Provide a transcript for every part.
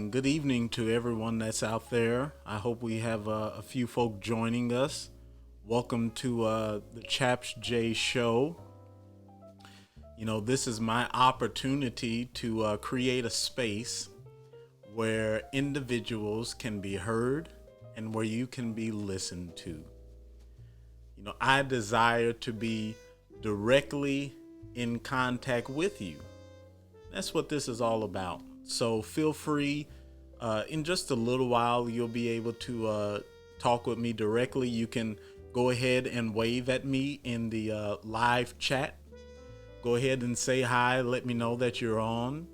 Good evening to everyone that's out there. I hope we have a few folk joining us. Welcome to the Chaps J show. You know, this is my opportunity to create a space where individuals can be heard and where you can be listened to. You know, I desire to be directly in contact with you. That's what this is all about. So feel free. In just a little while, you'll be able to talk with me directly. You can go ahead and wave at me in the live chat. Go ahead and say hi. Let me know that you're on.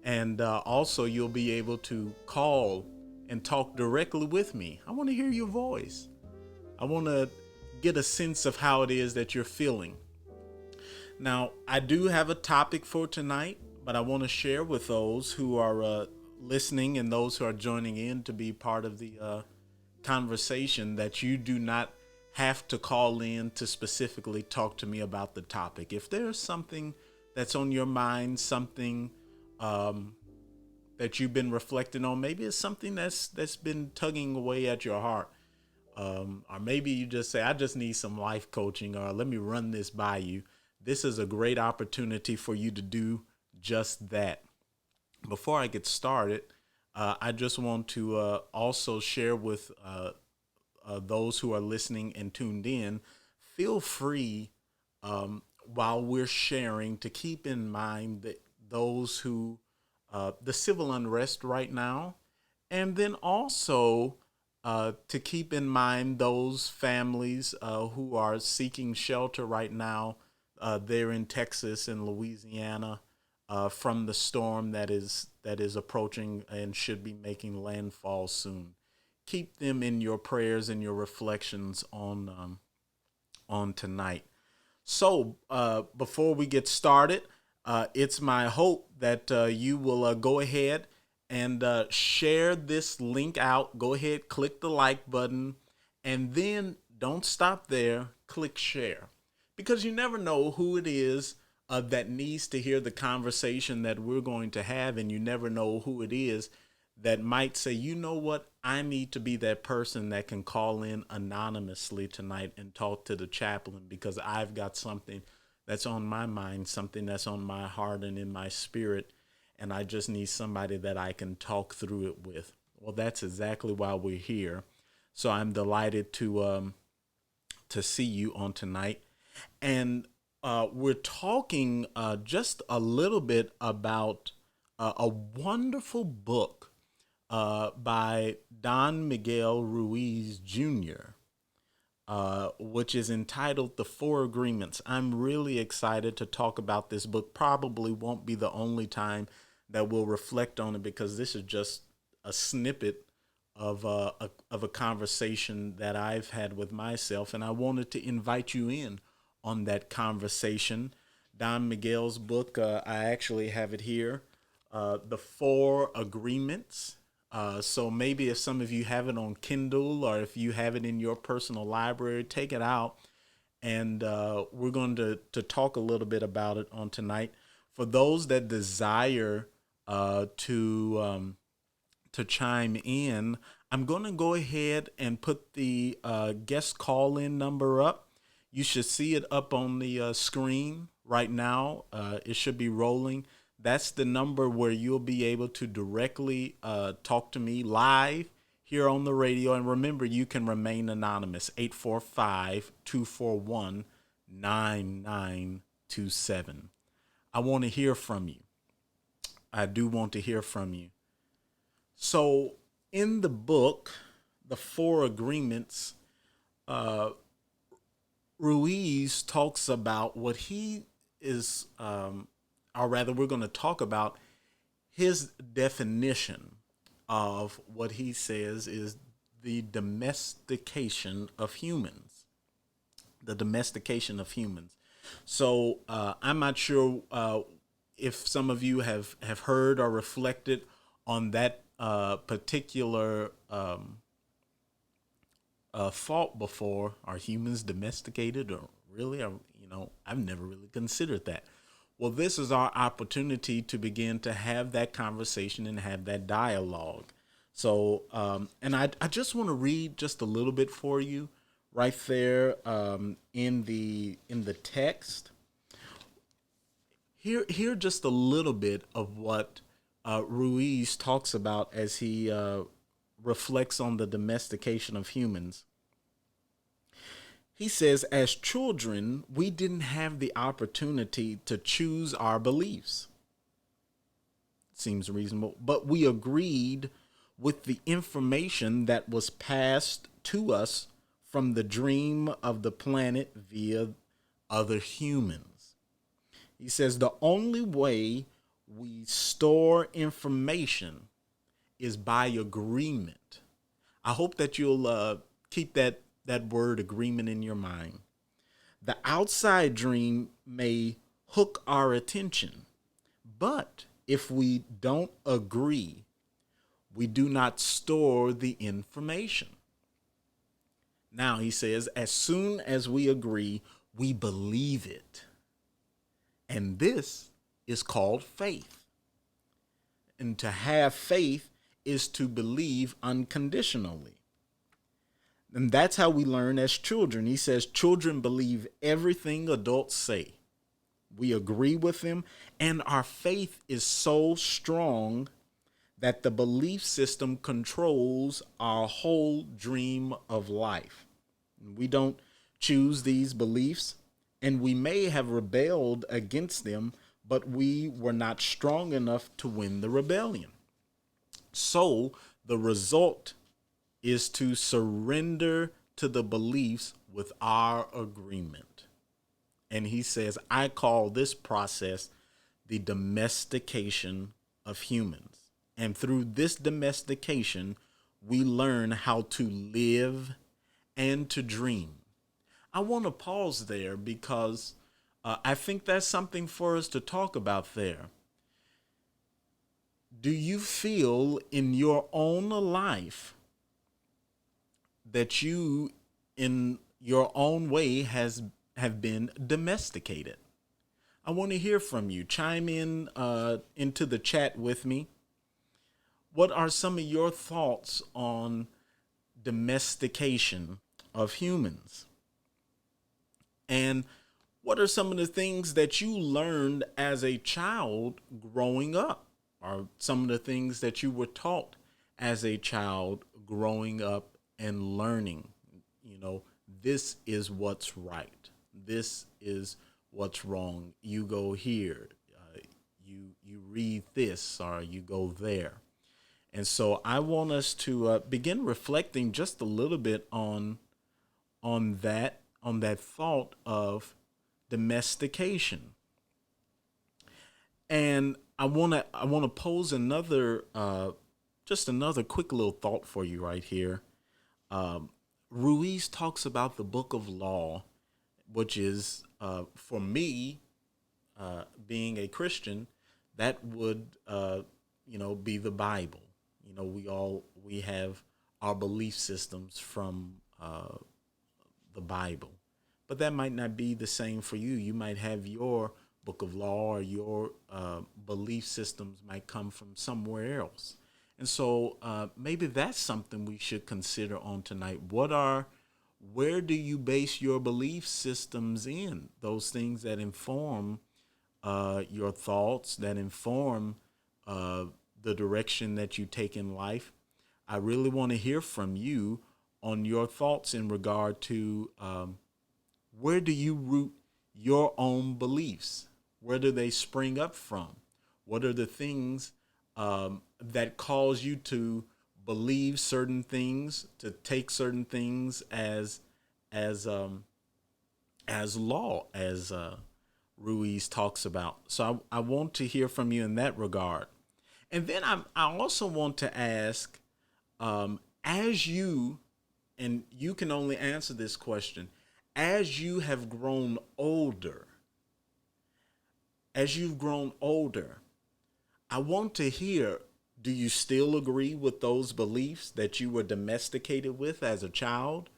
And also, you'll be able to call and talk directly with me. I want to hear your voice. I want to get a sense of how it is that you're feeling. Now, I do have a topic for tonight, but I want to share with those who are listening and those who are joining in to be part of the conversation that you do not have to call in to specifically talk to me about the topic. If there's something that's on your mind, something that you've been reflecting on, maybe it's something that's been tugging away at your heart. Or maybe you just say, I just need some life coaching, or let me run this by you. This is a great opportunity for you to do just that. Before I get started, I just want to also share with those who are listening and tuned in, feel free while we're sharing to keep in mind that those who, the civil unrest right now, and then also to keep in mind those families who are seeking shelter right now there in Texas and Louisiana, from the storm that is approaching and should be making landfall soon. Keep them in your prayers and your reflections on tonight. So before we get started, it's my hope that you will go ahead and share this link out. Go ahead, click the like button, and then don't stop there. Click share, because you never know who it is that needs to hear the conversation that we're going to have, and you never know who it is that might say, you know what, I need to be that person that can call in anonymously tonight and talk to the chaplain because I've got something that's on my mind, something that's on my heart and in my spirit, and I just need somebody that I can talk through it with. Well, that's exactly why we're here. So I'm delighted to see you on tonight. And we're talking just a little bit about a wonderful book by Don Miguel Ruiz Jr., which is entitled The Four Agreements. I'm really excited to talk about this book. Probably won't be the only time that we'll reflect on it, because this is just a snippet of a conversation that I've had with myself, and I wanted to invite you in on that conversation. Don Miguel's book, I actually have it here, The Four Agreements. So maybe if some of you have it on Kindle, or if you have it in your personal library, take it out, and we're going to talk a little bit about it on tonight. For those that desire to chime in, I'm going to go ahead and put the guest call-in number up. You should see it up on the screen right now. It should be rolling. That's the number where you'll be able to directly talk to me live here on the radio. And remember, you can remain anonymous. 845-241-9927. I want to hear from you. I do want to hear from you. So in the book, The Four Agreements, Ruiz talks about what he is, or rather, we're going to talk about his definition of what he says is the domestication of humans. The domestication of humans. So I'm not sure if some of you have heard or reflected on that particular thought before. Are humans domesticated, or really? I've never really considered that. Well, this is our opportunity to begin to have that conversation and have that dialogue. So, and I just want to read just a little bit for you right there in the text. Here just a little bit of what Ruiz talks about as he reflects on the domestication of humans. He says, as children, we didn't have the opportunity to choose our beliefs. Seems reasonable, but we agreed with the information that was passed to us from the dream of the planet via other humans. He says the only way we store information is by agreement. I hope that you'll keep that word agreement in your mind. The outside dream may hook our attention, but if we don't agree, we do not store the information. Now, he says, as soon as we agree, we believe it. And this is called faith. And to have faith is to believe unconditionally. And that's how we learn as children. He says children believe everything adults say. We agree with them, and our faith is so strong that the belief system controls our whole dream of life. We don't choose these beliefs, and we may have rebelled against them, but we were not strong enough to win the rebellion. So the result is to surrender to the beliefs with our agreement. And he says, I call this process the domestication of humans. And through this domestication, we learn how to live and to dream. I want to pause there because I think that's something for us to talk about there. Do you feel in your own life that you, in your own way, have been domesticated? I want to hear from you. Chime in into the chat with me. What are some of your thoughts on domestication of humans? And what are some of the things that you learned as a child growing up? Or some of the things that you were taught as a child growing up and learning? This is what's right. This is what's wrong. You go here. You read this, or you go there. And so I want us to begin reflecting just a little bit on that thought of domestication. And I want to pose another quick little thought for you right here. Ruiz talks about the book of law, which is for me, being a Christian, that would be the Bible. We have our belief systems from the Bible, but that might not be the same for you. You might have your book of law, or your belief systems might come from somewhere else. And so maybe that's something we should consider on tonight. Where do you base your belief systems in? Those things that inform your thoughts, that inform the direction that you take in life. I really want to hear from you on your thoughts in regard to where do you root your own beliefs? Where do they spring up from? What are the things that cause you to believe certain things, to take certain things as as law, as Ruiz talks about? So I want to hear from you in that regard. And then I also want to ask, as you, and you can only answer this question, as you have grown older, as you've grown older, I want to hear, do you still agree with those beliefs that you were domesticated with as a child?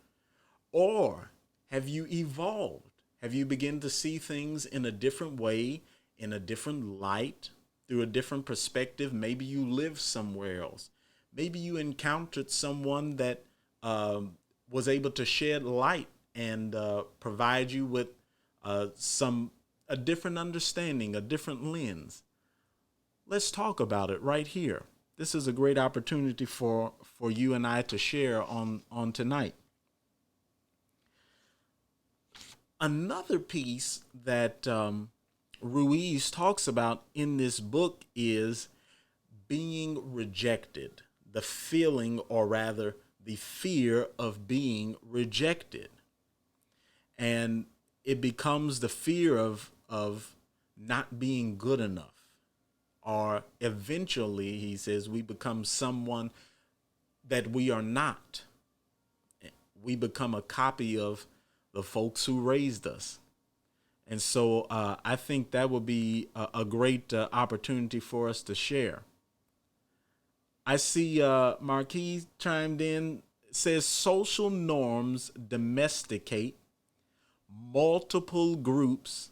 Or have you evolved? Have you begun to see things in a different way, in a different light, through a different perspective? Maybe you live somewhere else. Maybe you encountered someone that was able to shed light and provide you with a different understanding, a different lens. Let's talk about it right here. This is a great opportunity for you and I to share on tonight. Another piece that Ruiz talks about in this book is being rejected, the feeling, or rather, the fear of being rejected. And it becomes the fear of not being good enough. Or eventually, he says, we become someone that we are not. We become a copy of the folks who raised us. And so I think that would be a great opportunity for us to share. I see Marquis chimed in, says social norms domesticate multiple groups,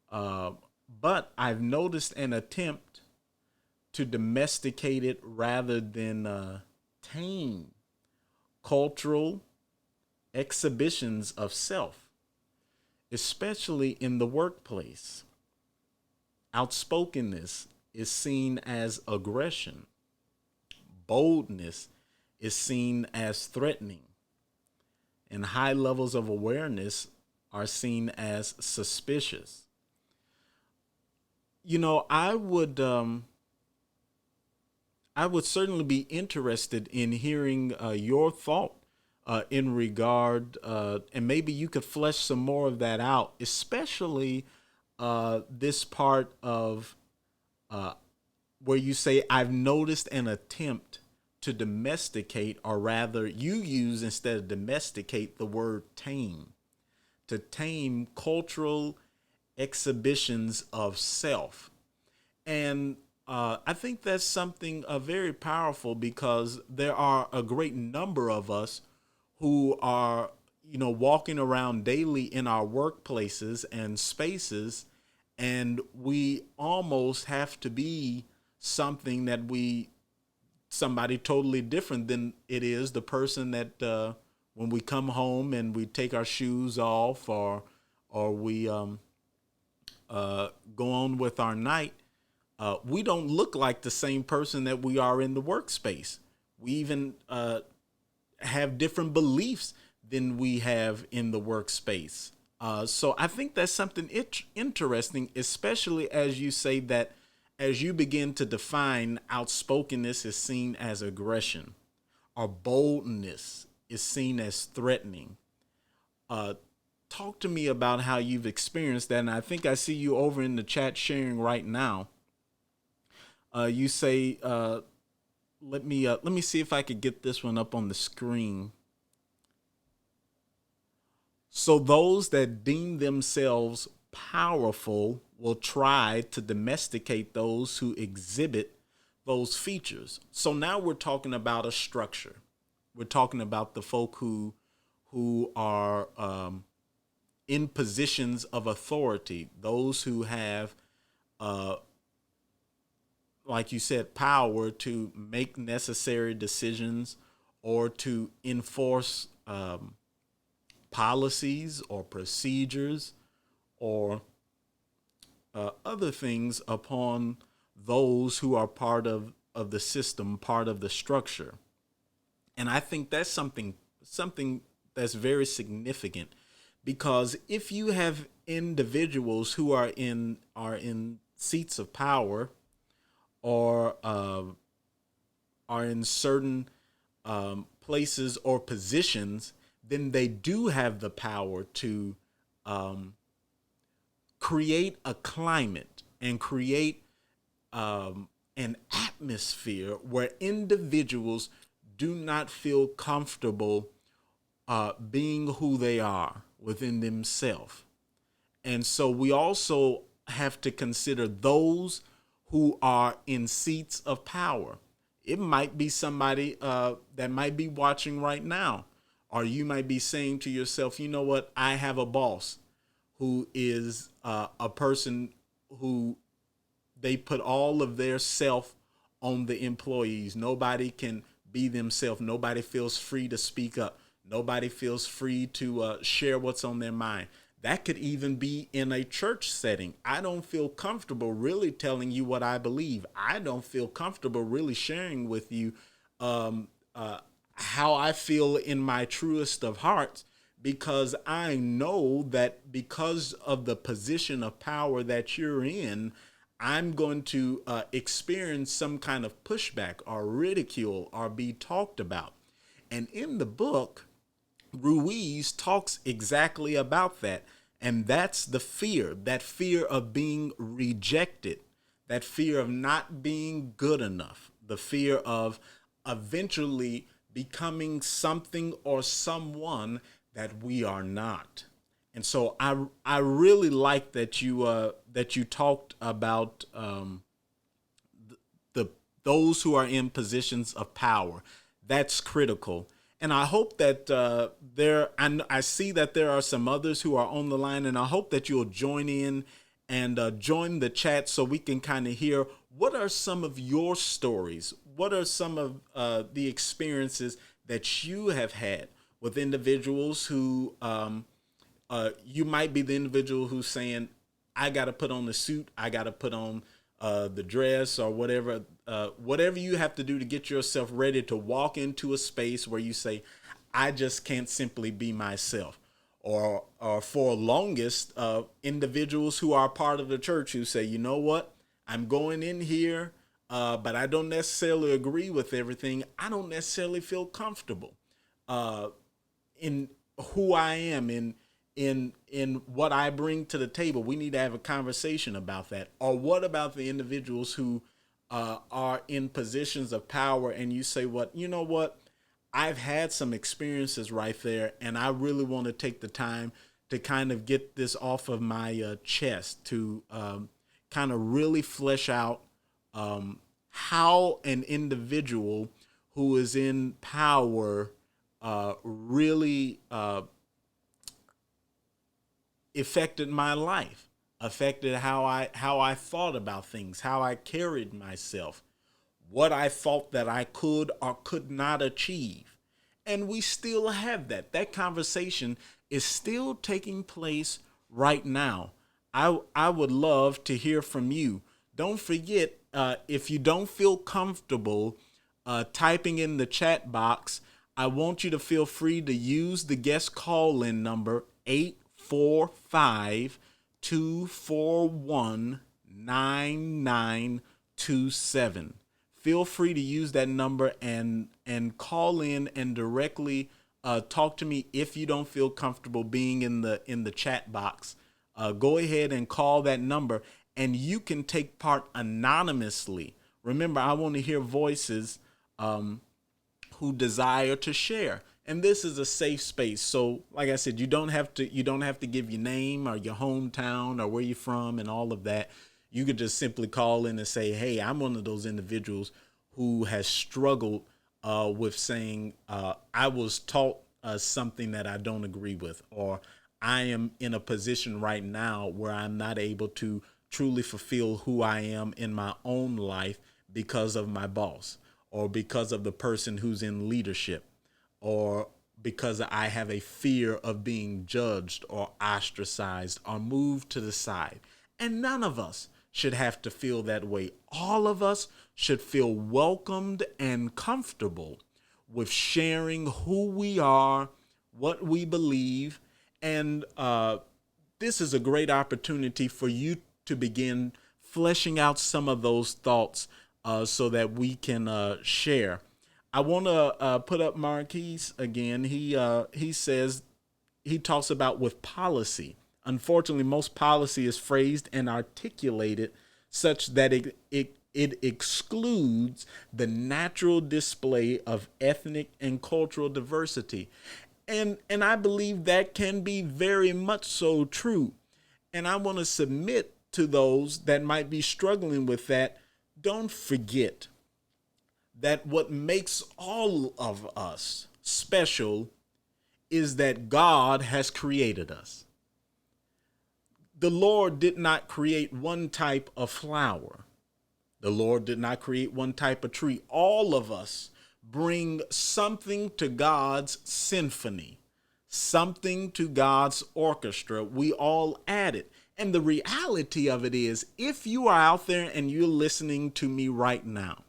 but I've noticed an attempt to domesticate it rather than tame cultural exhibitions of self, especially in the workplace. Outspokenness is seen as aggression. Boldness is seen as threatening. And high levels of awareness are seen as suspicious. You know, I would certainly be interested in hearing your thought in regard, and maybe you could flesh some more of that out, especially this part of where you say, I've noticed an attempt to domesticate, or rather you use, instead of domesticate, the word tame, to tame cultural exhibitions of self. And I think that's something very powerful, because there are a great number of us who are, you know, walking around daily in our workplaces and spaces, and we almost have to be somebody totally different than it is the person that when we come home and we take our shoes off, or we go on with our night, we don't look like the same person that we are in the workspace. We even have different beliefs than we have in the workspace. So I think that's something interesting, especially as you say that as you begin to define, outspokenness is seen as aggression, or boldness is seen as threatening. Talk to me about how you've experienced that. And I think I see you over in the chat sharing right now. You say, let me see if I could get this one up on the screen. So those that deem themselves powerful will try to domesticate those who exhibit those features. So now we're talking about a structure. We're talking about the folk who are in positions of authority, those who have, like you said, power to make necessary decisions or to enforce policies or procedures or other things upon those who are part of the system, part of the structure. And I think that's something that's very significant, because if you have individuals who are in seats of power, or are in certain places or positions, then they do have the power to um, create a climate and create an atmosphere where individuals do not feel comfortable being who they are within themselves. And so we also have to consider those who are in seats of power. It might be somebody that might be watching right now, or you might be saying to yourself, you know what, I have a boss who is a person who they put all of their self on the employees. Nobody can be themselves. Nobody feels free to speak up. Nobody feels free to share what's on their mind. That could even be in a church setting. I don't feel comfortable really telling you what I believe. I don't feel comfortable really sharing with you um, uh, how I feel in my truest of hearts, because I know that because of the position of power that you're in, I'm going to experience some kind of pushback or ridicule or be talked about. And in the book, Ruiz talks exactly about that. And that's the fear, that fear of being rejected, that fear of not being good enough, the fear of eventually becoming something or someone that we are not. And so I really like that you talked about the those who are in positions of power. That's critical. And I hope that I see that there are some others who are on the line, and I hope that you'll join in and join the chat so we can kind of hear what are some of your stories, what are some of the experiences that you have had with individuals who you might be the individual who's saying, I got to put on the suit, I got to put on the dress, or whatever you have to do to get yourself ready to walk into a space where you say, I just can't simply be myself. Or for longest, individuals who are part of the church who say, you know what, I'm going in here, but I don't necessarily agree with everything. I don't necessarily feel comfortable in who I am, in what I bring to the table. We need to have a conversation about that. Or what about the individuals who are in positions of power, and you say, what, you know what, I've had some experiences right there, and I really want to take the time to kind of get this off of my chest, to kind of really flesh out how an individual who is in power really affected my life, affected how I thought about things, how I carried myself, what I thought that I could or could not achieve. And we still have that. That conversation is still taking place right now. I would love to hear from you. Don't forget, if you don't feel comfortable typing in the chat box, I want you to feel free to use the guest call in number 845-241-9927. Feel free to use that number and call in and directly talk to me if you don't feel comfortable being in the chat box. Go ahead and call that number, and you can take part anonymously. Remember, I want to hear voices who desire to share. And this is a safe space. So, like I said, you don't have to give your name or your hometown or where you're from and all of that. You could just simply call in and say, hey, I'm one of those individuals who has struggled with saying, I was taught something that I don't agree with, or I am in a position right now where I'm not able to truly fulfill who I am in my own life because of my boss, or because of the person who's in leadership, or because I have a fear of being judged or ostracized or moved to the side. And none of us should have to feel that way. All of us should feel welcomed and comfortable with sharing who we are, what we believe, and this is a great opportunity for you to begin fleshing out some of those thoughts so that we can share. I want to put up Marquise again. He says he talks about with policy. Unfortunately, most policy is phrased and articulated such that it excludes the natural display of ethnic and cultural diversity. And I believe that can be very much so true. And I want to submit to those that might be struggling with that. Don't forget that what makes all of us special is that God has created us. The Lord did not create one type of flower. The Lord did not create one type of tree. All of us bring something to God's symphony, something to God's orchestra. We all add it. And the reality of it is, if you are out there and you're listening to me right now,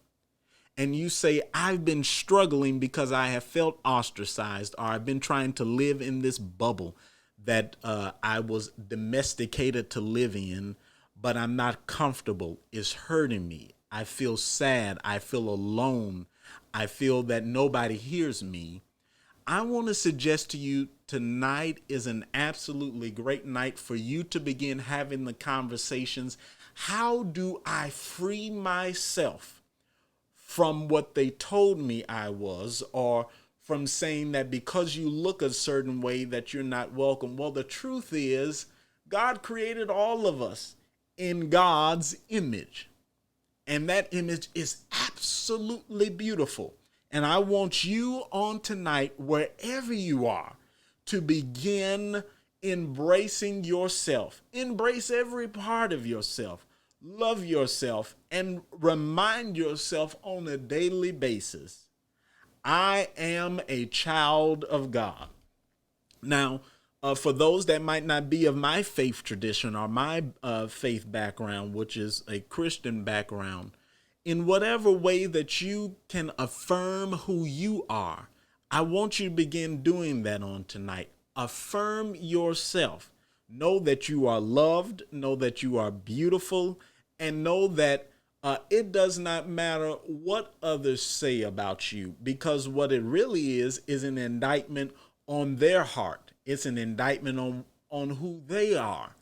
and you say, I've been struggling because I have felt ostracized, or I've been trying to live in this bubble that I was domesticated to live in, but I'm not comfortable. It's hurting me. I feel sad. I feel alone. I feel that nobody hears me. I want to suggest to you tonight is an absolutely great night for you to begin having the conversations. How do I free myself from what they told me I was, or from saying that because you look a certain way that you're not welcome? Well, the truth is God created all of us in God's image. And that image is absolutely beautiful. And I want you on tonight, wherever you are, to begin embracing yourself. Embrace every part of yourself. Love yourself and remind yourself on a daily basis, I am a child of God. Now, for those that might not be of my faith tradition or my faith background, which is a Christian background, in whatever way that you can affirm who you are, I want you to begin doing that on tonight. Affirm yourself. Know that you are loved, know that you are beautiful, and know that it does not matter what others say about you, because what it really is an indictment on their heart. It's an indictment on who they are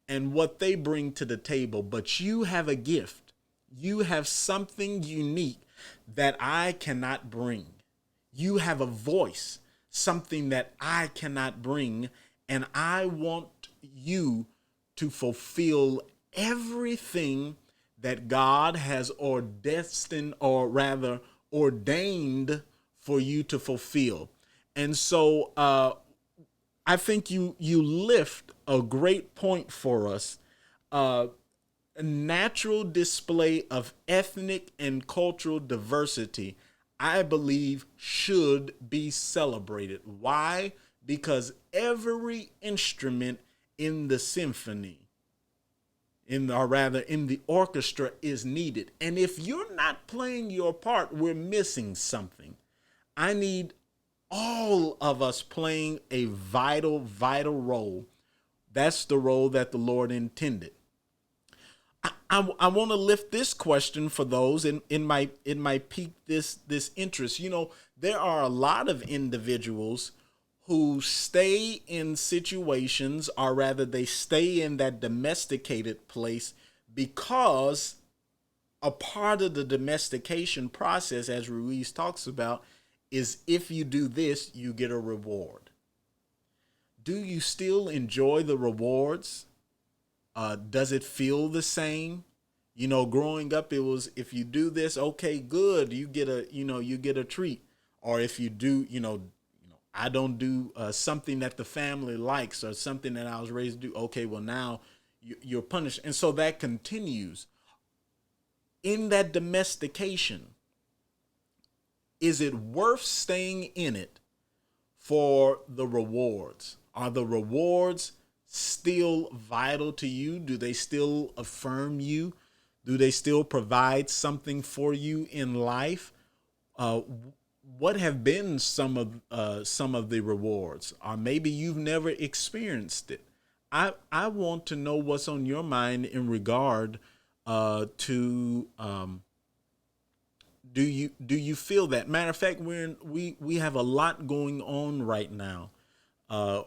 and what they bring to the table. But you have a gift. You have something unique that I cannot bring. You have a voice, something that I cannot bring, and I want you to fulfill everything that God has destined, or rather ordained for you to fulfill. And so I think you lift a great point for us. A natural display of ethnic and cultural diversity, I believe, should be celebrated. Why? Because every instrument in the symphony, in the orchestra, is needed. And if you're not playing your part, we're missing something. I need all of us playing a vital, vital role. That's the role that the Lord intended. I want to lift this question for those, and it might pique this interest. You know, there are a lot of individuals who stay in situations, or rather they stay in that domesticated place, because a part of the domestication process, as Ruiz talks about, is if you do this, you get a reward. Do you still enjoy the rewards? Does it feel the same? You know, growing up, it was, if you do this, okay, good, you get a treat. Or if you do, I don't do something that the family likes, or something that I was raised to do, okay, well, now you're punished. And so that continues. In that domestication, is it worth staying in it for the rewards? Are the rewards still vital to you? Do they still affirm you? Do they still provide something for you in life? what have been some of the rewards, or maybe you've never experienced it. I want to know what's on your mind in regard to do you feel that? Matter of fact, we have a lot going on right now uh,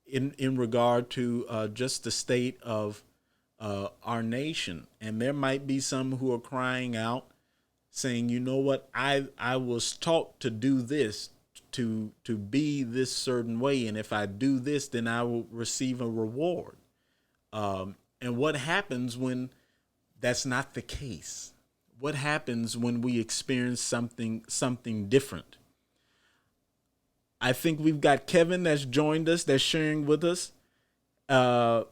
in regard to just the state of our nation, and there might be some who are crying out, saying, you know what, I was taught to do this, to be this certain way, and if I do this, then I will receive a reward. And what happens when that's not the case? What happens when we experience something different? I think we've got Kevin that's joined us, that's sharing with us. Uh,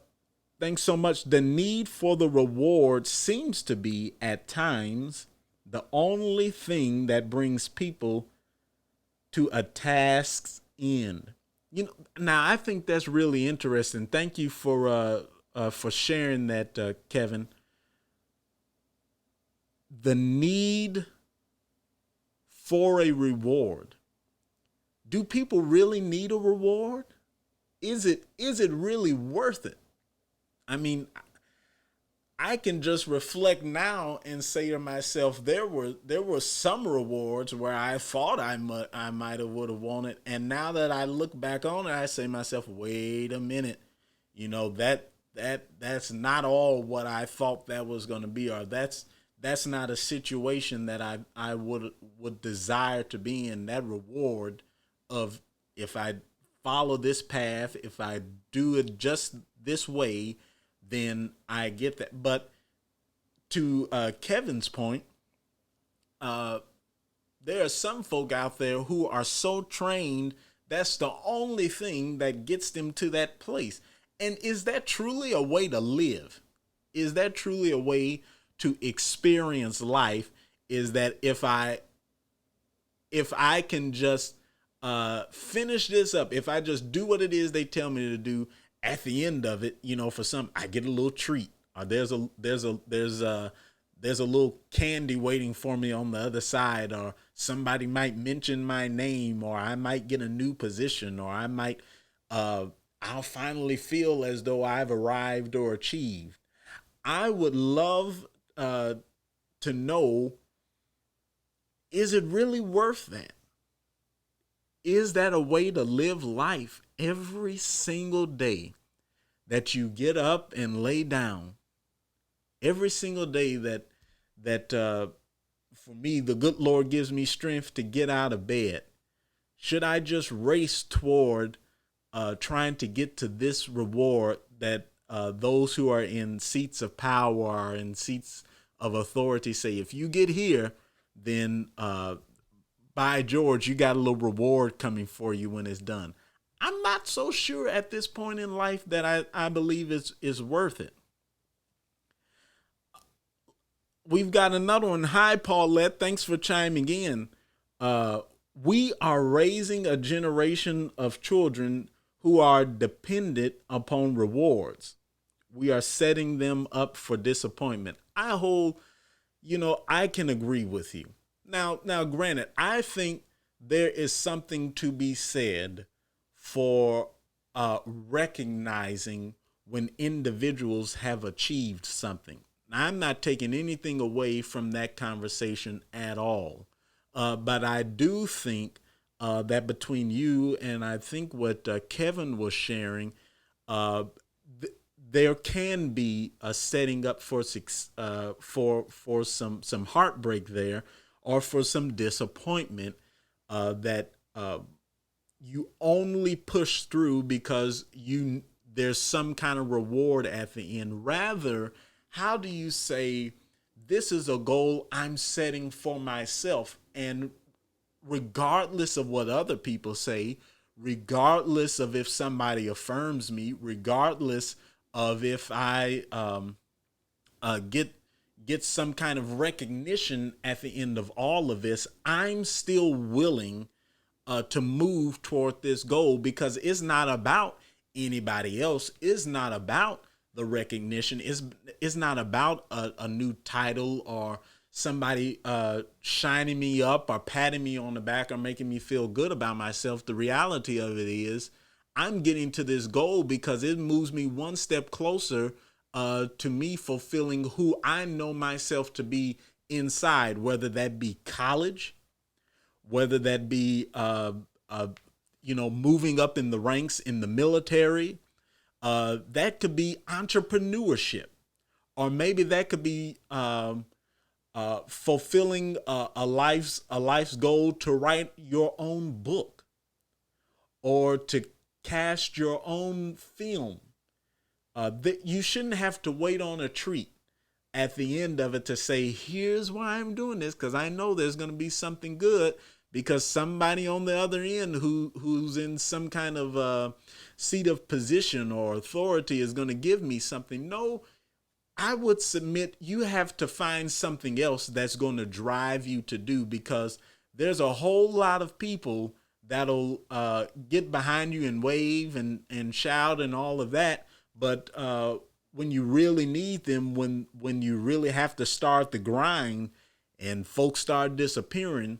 Thanks so much. The need for the reward seems to be, at times, the only thing that brings people to a task's end. Now I think that's really interesting. Thank you for sharing that, Kevin. The need for a reward. Do people really need a reward? Is it really worth it? I mean, I can just reflect now and say to myself, there were some rewards where I thought I might have would have wanted, and now that I look back on it, I say to myself, wait a minute, that's not all what I thought that was going to be, or that's not a situation that I would desire to be in. That reward of, if I follow this path, if I do it just this way, then I get that. But to Kevin's point, there are some folk out there who are so trained that's the only thing that gets them to that place. And is that truly a way to live? Is that truly a way to experience life? Is that if I can just finish this up, if I just do what it is they tell me to do, at the end of it, for some, I get a little treat, or there's a little candy waiting for me on the other side, or somebody might mention my name, or I might get a new position, or I'll finally feel as though I've arrived or achieved. I would love to know, is it really worth that? Is that a way to live life every single day, that you get up and lay down? Every single day that for me, the good Lord gives me strength to get out of bed. Should I just race toward trying to get to this reward that those who are in seats of power or in seats of authority say, if you get here, then by George, you got a little reward coming for you when it's done? I'm not so sure at this point in life that I believe is worth it. We've got another one. Hi, Paulette. Thanks for chiming in. We are raising a generation of children who are dependent upon rewards. We are setting them up for disappointment. I can agree with you. Now, granted, I think there is something to be said for recognizing when individuals have achieved something. Now, I'm not taking anything away from that conversation at all. But I do think that between you and I think what Kevin was sharing, there can be a setting up for some heartbreak there, or for some disappointment that you only push through because there's some kind of reward at the end. Rather, how do you say, this is a goal I'm setting for myself, and regardless of what other people say, regardless of if somebody affirms me, regardless of if I get some kind of recognition at the end of all of this, I'm still willing to move toward this goal, because it's not about anybody else. It's not about the recognition. It's not about a new title or somebody shining me up or patting me on the back or making me feel good about myself. The reality of it is I'm getting to this goal because it moves me one step closer to me fulfilling who I know myself to be inside, whether that be college, whether that be moving up in the ranks in the military. That could be entrepreneurship, or maybe that could be fulfilling a life's goal to write your own book or to cast your own film. That you shouldn't have to wait on a treat at the end of it to say, here's why I'm doing this, because I know there's going to be something good, because somebody on the other end who's in some kind of seat of position or authority is going to give me something. No, I would submit you have to find something else that's going to drive you to do, because there's a whole lot of people that'll get behind you and wave and shout and all of that. But when you really need them, when you really have to start the grind and folks start disappearing,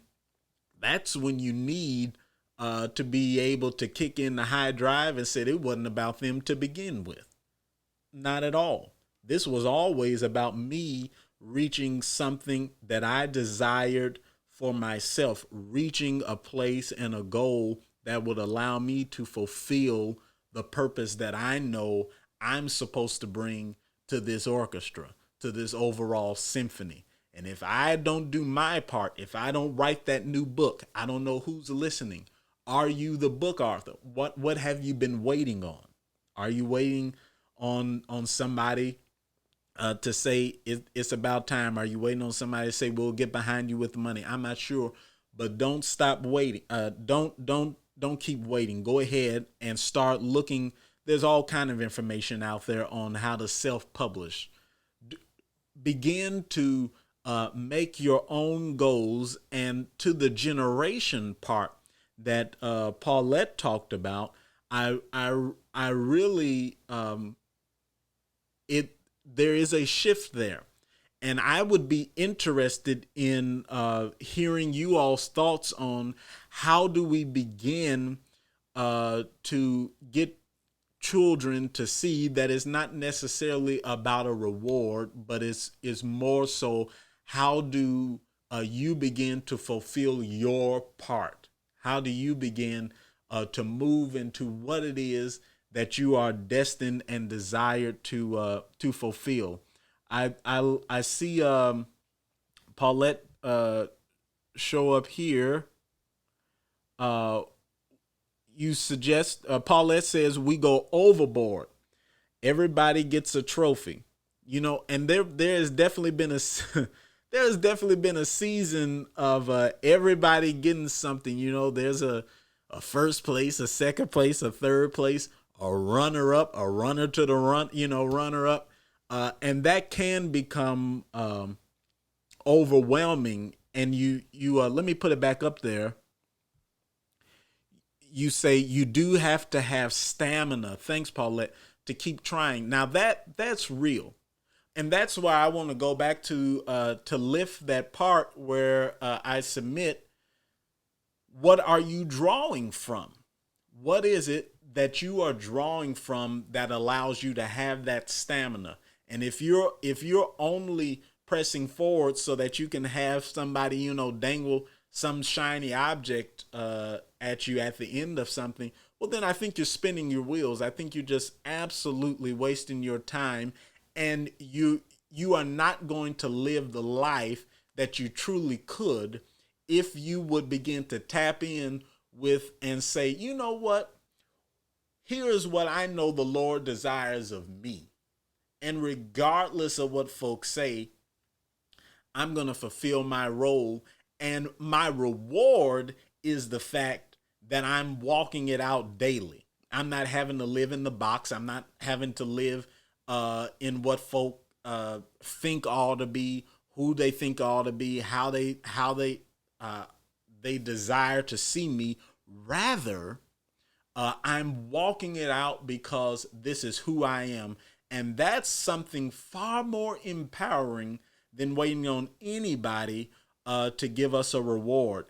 that's when you need to be able to kick in the high drive and say it wasn't about them to begin with. Not at all. This was always about me reaching something that I desired for myself, reaching a place and a goal that would allow me to fulfill the purpose that I know I'm supposed to bring to this orchestra, to this overall symphony. And if I don't do my part, if I don't write that new book, I don't know who's listening. Are you the book author? What have you been waiting on? Are you waiting on somebody to say it's about time? Are you waiting on somebody to say we'll get behind you with the money? I'm not sure, but don't stop waiting. Don't keep waiting. Go ahead and start looking. There's all kind of information out there on how to self-publish. Begin to make your own goals. And to the generation part that Paulette talked about, I really there is a shift there, and I would be interested in hearing you all's thoughts on how do we begin to get children to see that it's not necessarily about a reward, but it's more so how do you begin to fulfill your part? How do you begin to move into what it is that you are destined and desired to fulfill? I see Paulette show up here. You suggest Paulette says we go overboard. Everybody gets a trophy, and there has definitely been a there's definitely been a season of everybody getting something. There's a first place, a second place, a third place, a runner up, a runner to the runner up, and that can become overwhelming. And you let me put it back up there. You say you do have to have stamina. Thanks, Paulette, to keep trying. Now that's real. And that's why I want to go back to lift that part where I submit, what are you drawing from? What is it that you are drawing from that allows you to have that stamina? And if you're only pressing forward so that you can have somebody, dangle some shiny object at you at the end of something, well, then I think you're spinning your wheels. I think you're just absolutely wasting your time, and you are not going to live the life that you truly could if you would begin to tap in with and say, you know what? Here is what I know the Lord desires of me. And regardless of what folks say, I'm going to fulfill my role. And my reward is the fact that I'm walking it out daily. I'm not having to live in the box. I'm not having to live in what folk think ought to be, who they think ought to be, how they desire to see me. Rather, I'm walking it out because this is who I am. And that's something far more empowering than waiting on anybody to give us a reward.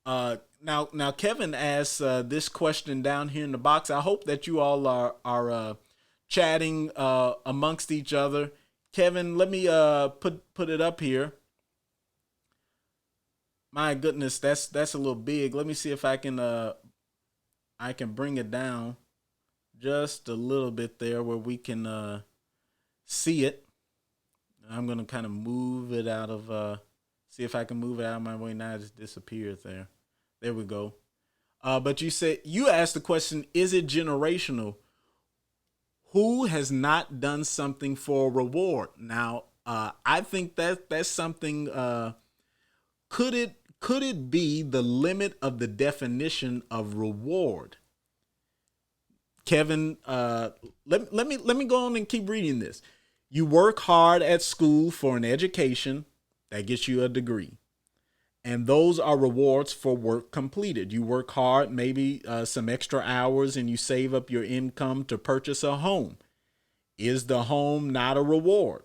Now, Kevin asked this question down here in the box. I hope that you all are chatting amongst each other. Kevin, let me put it up here. My goodness, that's a little big. Let me see if I can bring it down just a little bit there where we can see it. I'm gonna kind of move it out of see if I can move it out of my way. Now it just disappeared there. There we go. But you asked the question, is it generational? Who has not done something for a reward? Now, I think that's something. Could it be the limit of the definition of reward? Kevin, let me go on and keep reading this. You work hard at school for an education that gets you a degree. And those are rewards for work completed. You work hard, maybe some extra hours, and you save up your income to purchase a home. Is the home not a reward?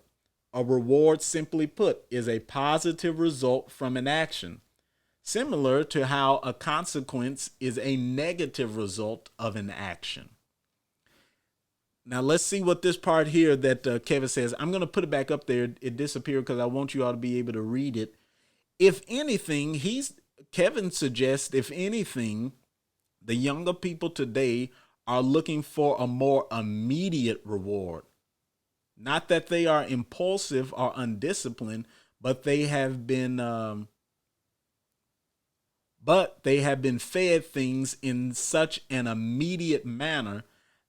A reward, simply put, is a positive result from an action, similar to how a consequence is a negative result of an action. Now, let's see what this part here that Kevin says. I'm going to put it back up there. It disappeared because I want you all to be able to read it. If anything, Kevin suggests, if anything, the younger people today are looking for a more immediate reward. Not that they are impulsive or undisciplined, but they have been fed things in such an immediate manner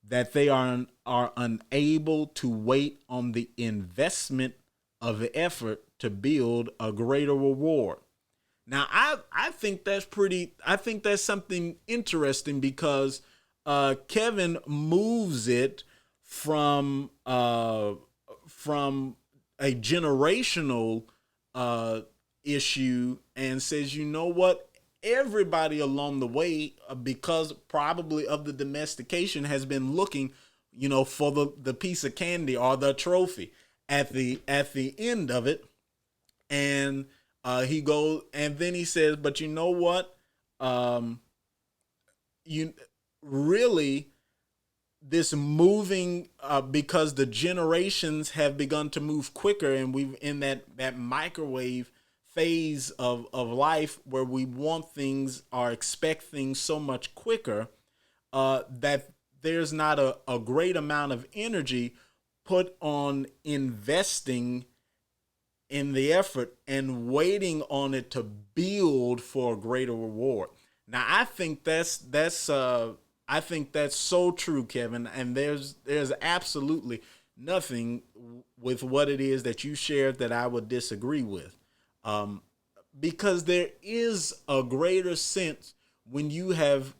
that they are unable to wait on the investment of the effort to build a greater reward. Now, I think that's something interesting because Kevin moves it from a generational issue and says, you know what? Everybody along the way, because probably of the domestication, has been looking, for the piece of candy or the trophy at the end of it. And he goes, and then he says, but you know what? You really, this moving, because the generations have begun to move quicker, and we've in that microwave phase of life where we want things or expect things so much quicker, that there's not a great amount of energy put on investing in the effort and waiting on it to build for a greater reward. Now, I think that's so true, Kevin. And there's absolutely nothing with what it is that you shared that I would disagree with, because there is a greater sense when you have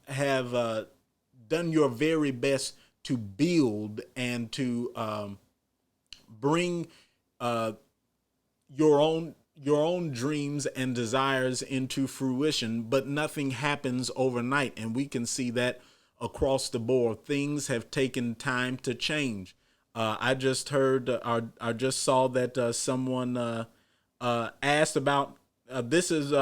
done your very best to build and to bring your own dreams and desires into fruition, but nothing happens overnight. And we can see that across the board. Things have taken time to change. I just heard, I just saw that someone asked about, this is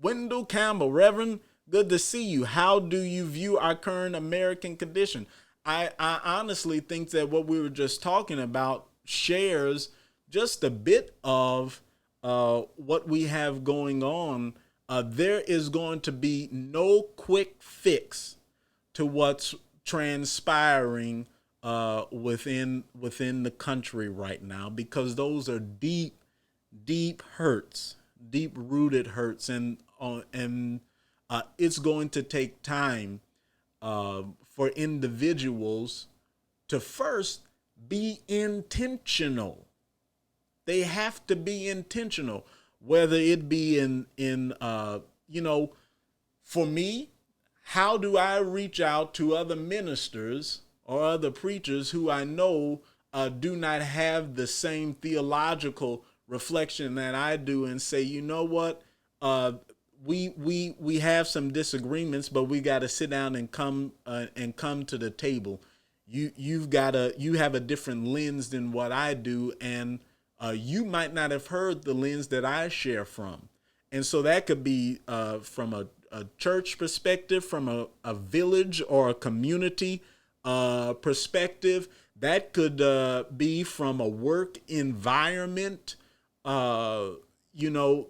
Wendell Campbell, Reverend, good to see you. How do you view our current American condition? I honestly think that what we were just talking about shares just a bit of what we have going on. There is going to be no quick fix to what's transpiring within the country right now, because those are deep hurts, deep rooted hurts, and it's going to take time for individuals to first be intentional. They have to be intentional, whether it be in for me, how do I reach out to other ministers or other preachers who I know do not have the same theological reflection that I do, and say, you know what, we have some disagreements, but we got to sit down and come to the table. You have a different lens than what I do, and You might not have heard the lens that I share from. And so that could be from a church perspective, from a village or a community perspective. That could be from a work environment. You know,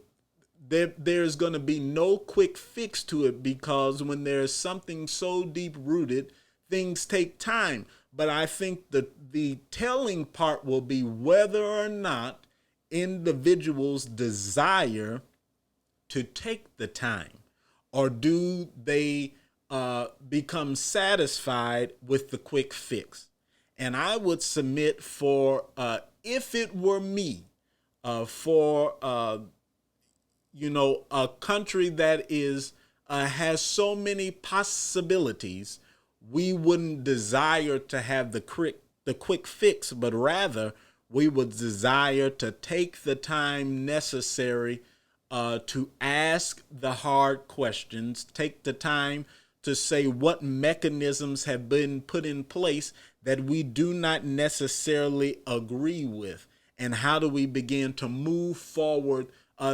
there's going to be no quick fix to it, because when there's something so deep rooted, things take time. But I think the telling part will be whether or not individuals desire to take the time, or do they become satisfied with the quick fix. And I would submit for, if it were me, for a country that is has so many possibilities, we wouldn't desire to have the quick fix, but rather we would desire to take the time necessary to ask the hard questions, take the time to say what mechanisms have been put in place that we do not necessarily agree with, and how do we begin to move forward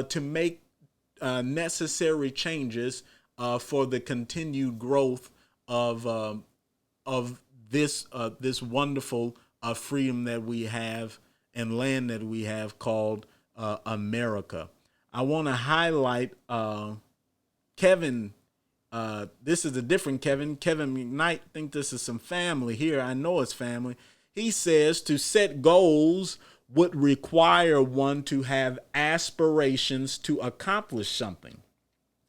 to make necessary changes for the continued growth of this wonderful freedom that we have and land that we have called America. I want to highlight Kevin. This is a different Kevin. Kevin McKnight. Think this is some family here. I know it's family. He says to set goals would require one to have aspirations to accomplish something.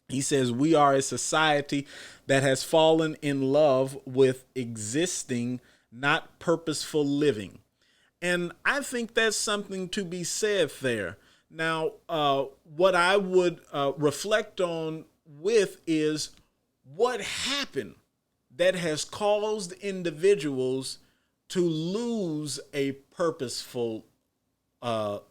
He says we are a society that has fallen in love with existing, not purposeful living. And I think that's something to be said there. Now, what I would reflect on with is what happened that has caused individuals to lose a purposeful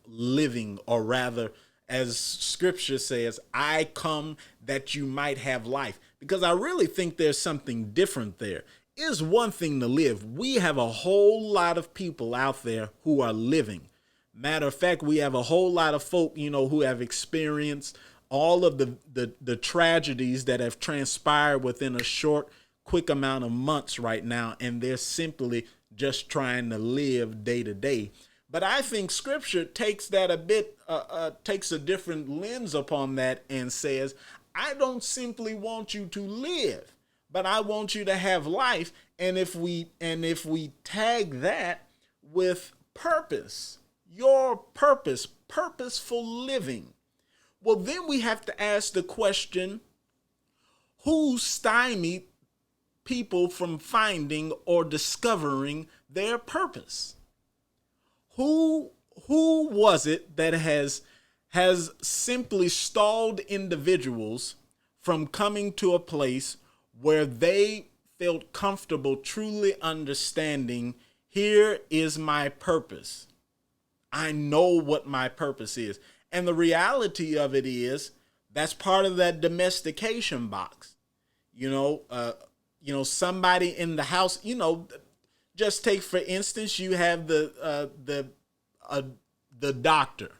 living, or rather, as scripture says, I come that you might have life. Because I really think there's something different there. It's one thing to live. We have a whole lot of people out there who are living. Matter of fact, we have a whole lot of folk, who have experienced all of the tragedies that have transpired within a short, quick amount of months right now, and they're simply just trying to live day to day. But I think scripture takes that takes a different lens upon that and says, I don't simply want you to live, but I want you to have life. And if we tag that with purpose, your purpose, purposeful living, well, then we have to ask the question, who stymied people from finding or discovering their purpose? Who was it that has simply stalled individuals from coming to a place where they felt comfortable truly understanding, here is my purpose. I know what my purpose is. And the reality of it is that's part of that domestication box. Somebody in the house, just take, for instance, you have the doctor.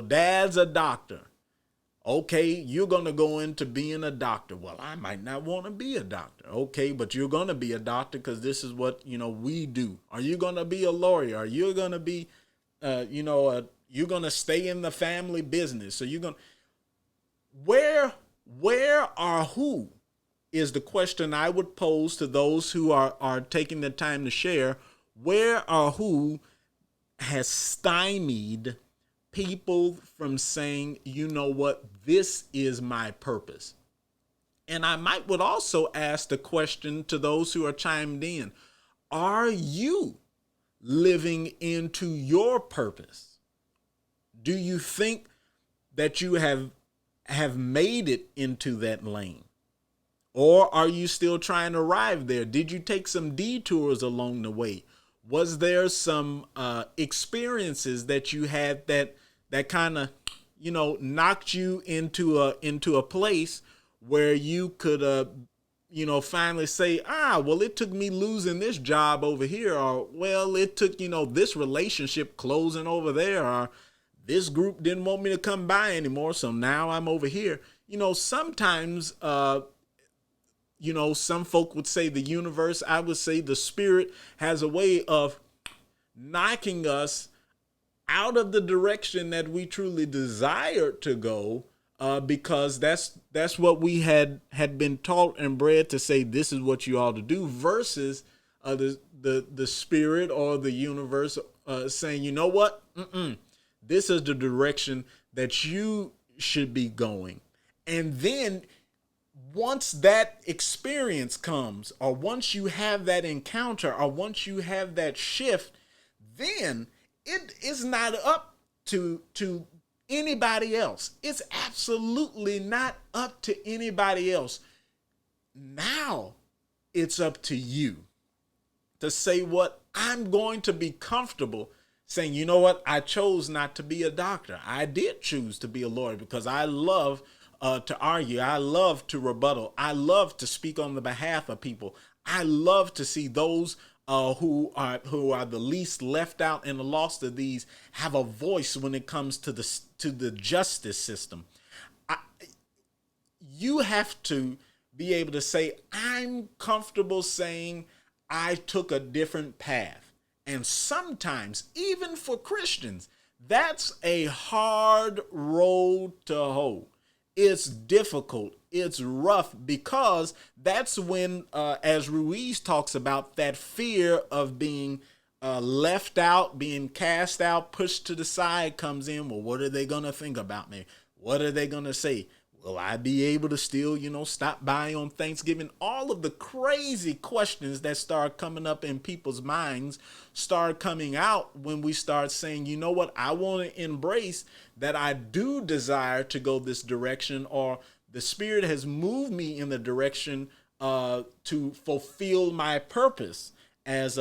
Dad's a doctor. Okay, you're going to go into being a doctor. Well, I might not want to be a doctor. Okay, but you're going to be a doctor because this is what, we do. Are you going to be a lawyer? Are you going to be, you're going to stay in the family business? So you're going to, where or who is the question I would pose to those who are taking the time to share. Where or who has stymied people from saying, you know what, this is my purpose? And I would also ask the question to those who are chimed in, are you living into your purpose? Do you think that you have made it into that lane? Or are you still trying to arrive there? Did you take some detours along the way? Was there some experiences that you had that kind of, knocked you into a place where you could finally say, well, it took me losing this job over here, or, well, it took, this relationship closing over there, or this group didn't want me to come by anymore, so now I'm over here. Sometimes, some folk would say the universe, I would say the spirit has a way of knocking us out of the direction that we truly desired to go, because that's what we had been taught and bred to say, this is what you ought to do, versus the spirit or the universe saying, you know what, this is the direction that you should be going. And then once that experience comes, or once you have that encounter, or once you have that shift, then it is not up to anybody else. It's absolutely not up to anybody else. Now it's up to you to say, what, I'm going to be comfortable saying, you know what, I chose not to be a doctor. I did choose to be a lawyer because I love to argue. I love to rebuttal. I love to speak on the behalf of people. I love to see those who are the least left out and the lost of these have a voice when it comes to the justice system. You have to be able to say, I'm comfortable saying I took a different path. And sometimes, even for Christians, that's a hard road to hoe. It's difficult. It's rough, because that's when, as Ruiz talks about, that fear of being left out, being cast out, pushed to the side comes in. Well, what are they going to think about me? What are they going to say? Will I be able to still, stop by on Thanksgiving? All of the crazy questions that start coming up in people's minds start coming out when we start saying, you know what, I want to embrace that I do desire to go this direction, or the Spirit has moved me in the direction to fulfill my purpose. As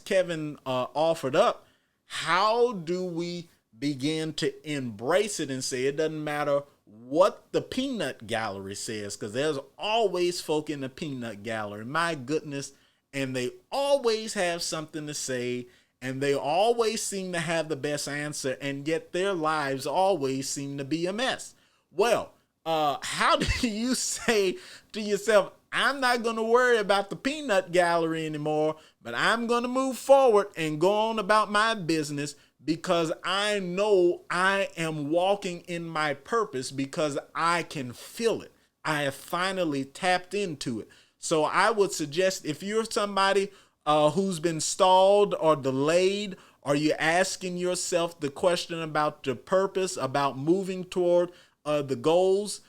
Kevin offered up, how do we begin to embrace it and say it doesn't matter what the peanut gallery says? Because there's always folk in the peanut gallery, my goodness, and they always have something to say, and they always seem to have the best answer, and yet their lives always seem to be a mess. Well, how do you say to yourself, I'm not going to worry about the peanut gallery anymore, but I'm going to move forward and go on about my business, because I know I am walking in my purpose, because I can feel it. I have finally tapped into it. So I would suggest, if you're somebody who's been stalled or delayed, or you're asking yourself the question about the purpose, about moving toward the goals,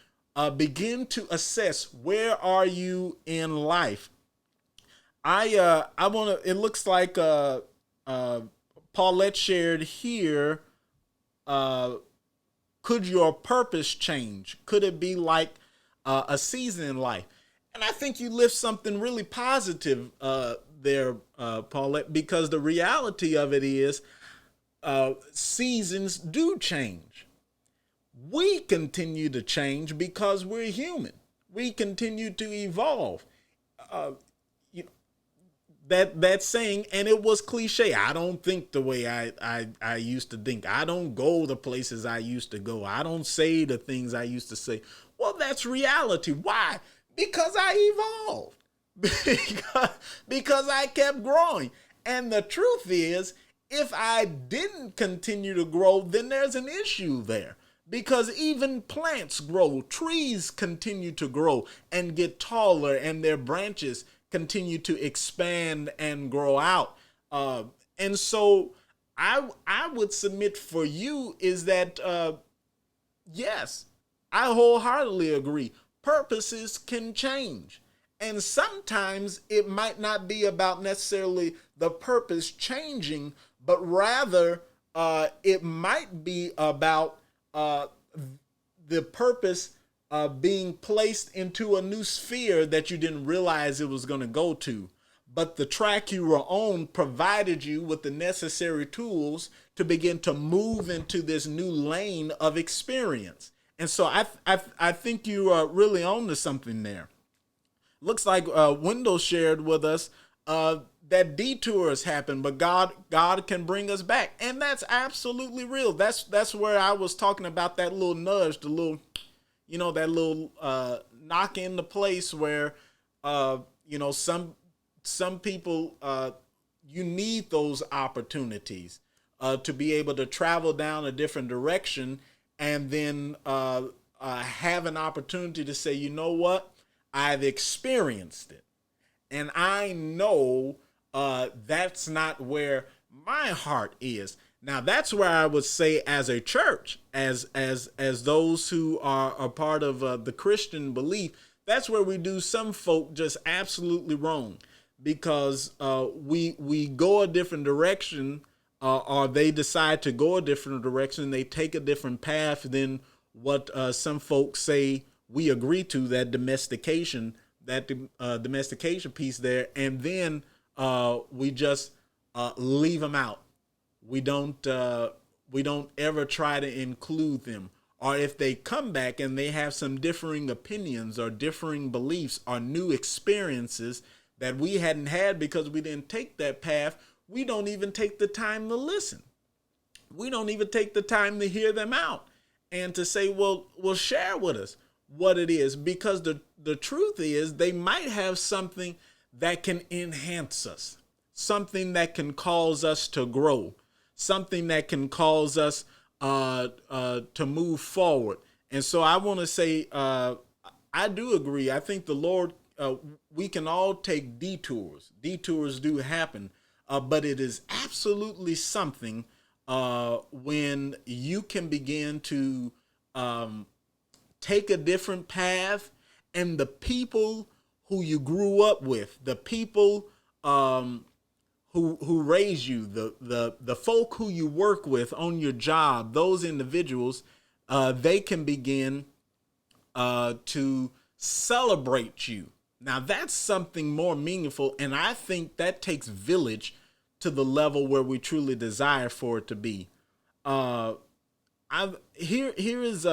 begin to assess, where are you in life? I want to, it looks like Paulette shared here, could your purpose change? Could it be like a season in life? And I think you lift something really positive there, Paulette, because the reality of it is seasons do change. We continue to change because we're human. We continue to evolve. That saying, and it was cliche, I don't think the way I used to think. I don't go the places I used to go. I don't say the things I used to say. Well, that's reality. Why? Because I evolved. because I kept growing. And the truth is, if I didn't continue to grow, then there's an issue there. Because even plants grow, trees continue to grow and get taller, and their branches continue to expand and grow out. And so I would submit for you is that, yes, I wholeheartedly agree. Purposes can change. And sometimes it might not be about necessarily the purpose changing, but rather it might be about the purpose being placed into a new sphere that you didn't realize it was going to go to. But the track you were on provided you with the necessary tools to begin to move into this new lane of experience. And so I think you are really on to something there. looks like Wendell shared with us that detours happen, but God can bring us back, and that's absolutely real. That's where I was talking about that little nudge, the little, that little knock into place where some people you need those opportunities to be able to travel down a different direction, and then have an opportunity to say, you know what, I've experienced it, and I know that's not where my heart is. Now that's where I would say, as a church, as those who are a part of the Christian belief, that's where we do some folk just absolutely wrong, because we go a different direction, or they decide to go a different direction. They take a different path than what some folks say we agree to, that domestication piece there, and then we just leave them out. We don't ever try to include them. Or if they come back and they have some differing opinions or differing beliefs or new experiences that we hadn't had because we didn't take that path, we don't even take the time to listen. We don't even take the time to hear them out and to say, well, share with us what it is, because the truth is they might have something that can enhance us, something that can cause us to grow, something that can cause us to move forward. And so I want to say, I do agree. I think the Lord, we can all take detours. Detours do happen, but it is absolutely something when you can begin to take a different path, and the people who you grew up with, the people who raise you, the folk who you work with on your job, those individuals, they can begin to celebrate you. Now that's something more meaningful, and I think that takes village to the level where we truly desire for it to be. Here is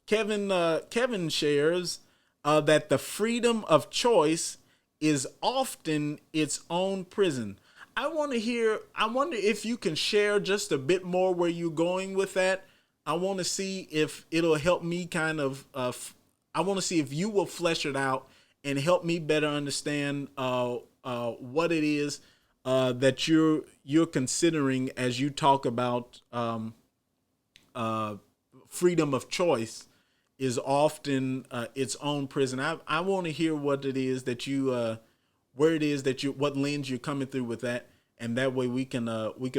Kevin shares that the freedom of choice is often its own prison. I wonder if you can share just a bit more where you're going with that. I want to see if it'll help me kind of, I want to see if you will flesh it out and help me better understand what it is that you're considering as you talk about freedom of choice is often its own prison. I want to hear what it is that you, where it is that you, what lens you're coming through with that, and that way we can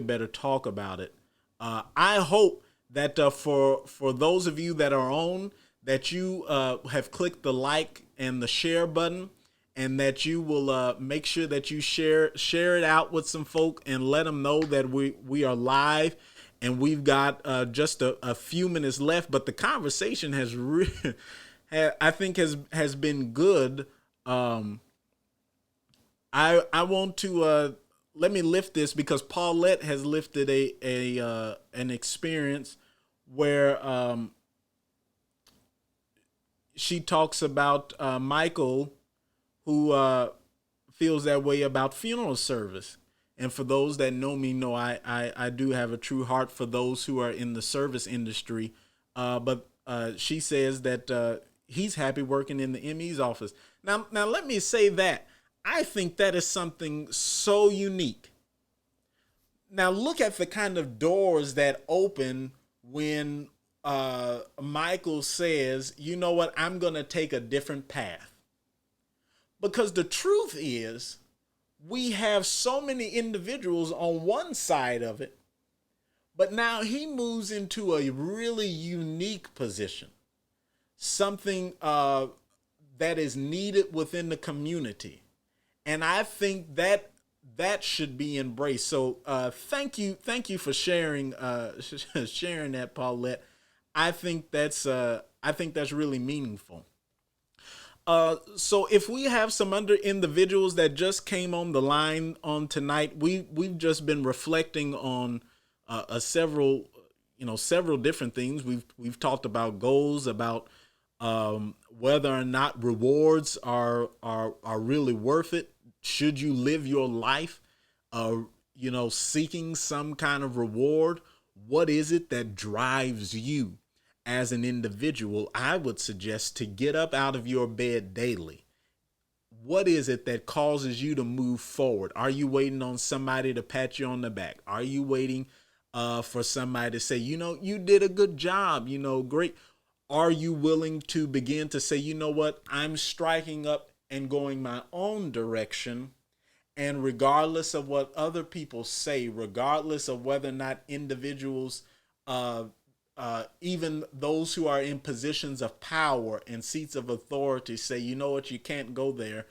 better talk about it. I hope that for those of you that are on, that you have clicked the like and the share button, and that you will make sure that you share it out with some folk and let them know that we are live. And we've got just a few minutes left, but the conversation has I think has been good. I want to let me lift this, because Paulette has lifted an experience where she talks about Michael, who feels that way about funeral service. And for those that know me, know I do have a true heart for those who are in the service industry. But she says that he's happy working in the ME's office. Now let me say that I think that is something so unique. Now look at the kind of doors that open when Michael says, you know what, I'm going to take a different path. Because the truth is, we have so many individuals on one side of it, but now he moves into a really unique position, something that is needed within the community. And I think that should be embraced. So thank you for sharing sharing that, Paulette. I think that's really meaningful. So if we have some other individuals that just came on the line on tonight, we've just been reflecting on several different things. We've talked about goals, about whether or not rewards are really worth it. Should you live your life, seeking some kind of reward? What is it that drives you as an individual? I would suggest to get up out of your bed daily. What is it that causes you to move forward? Are you waiting on somebody to pat you on the back? Are you waiting for somebody to say, you did a good job, great? Are you willing to begin to say, you know what, I'm striking up and going my own direction? And regardless of what other people say, regardless of whether or not individuals, even those who are in positions of power and seats of authority say, you know what, you can't go there.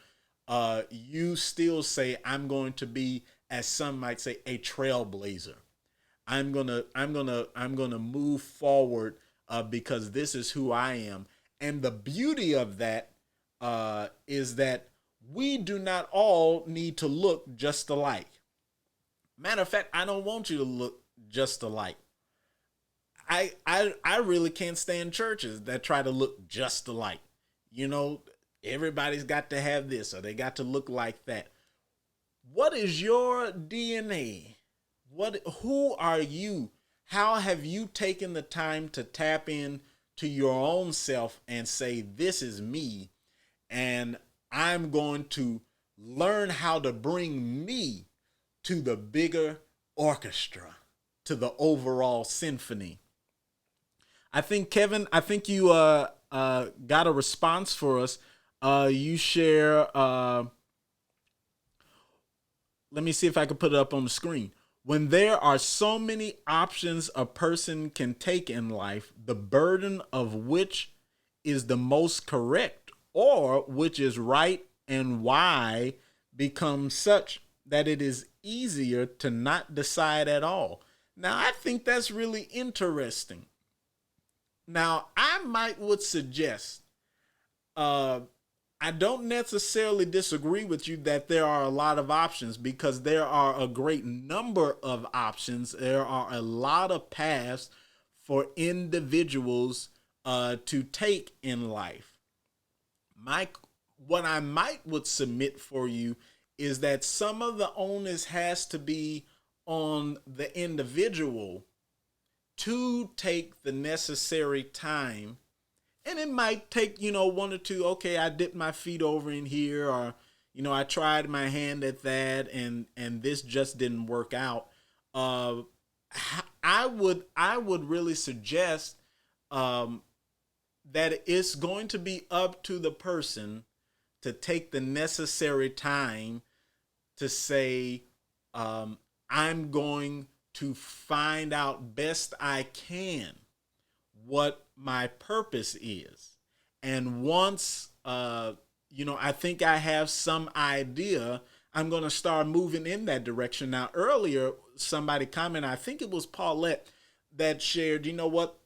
You still say, I'm going to be, as some might say, a trailblazer. I'm gonna move forward because this is who I am. And the beauty of that is that we do not all need to look just alike. Matter of fact, I don't want you to look just alike. I really can't stand churches that try to look just alike. Everybody's got to have this or they got to look like that. What is your DNA? Who are you? How have you taken the time to tap in to your own self and say, this is me, and I'm going to learn how to bring me to the bigger orchestra, to the overall symphony? I think, Kevin, you got a response for us. You share, let me see if I can put it up on the screen. When there are so many options a person can take in life, the burden of which is the most correct or which is right and why becomes such that it is easier to not decide at all. Now, I think that's really interesting. Now, I would suggest, I don't necessarily disagree with you that there are a lot of options, because there are a great number of options. There are a lot of paths for individuals to take in life. What I would submit for you is that some of the onus has to be on the individual to take the necessary time. And it might take, one or two, okay, I dipped my feet over in here, or, I tried my hand at that and this just didn't work out. I would really suggest that it's going to be up to the person to take the necessary time to say, I'm going to find out best I can what my purpose is. And once, I think I have some idea, I'm going to start moving in that direction. Now, earlier, somebody commented, I think it was Paulette, that shared, what,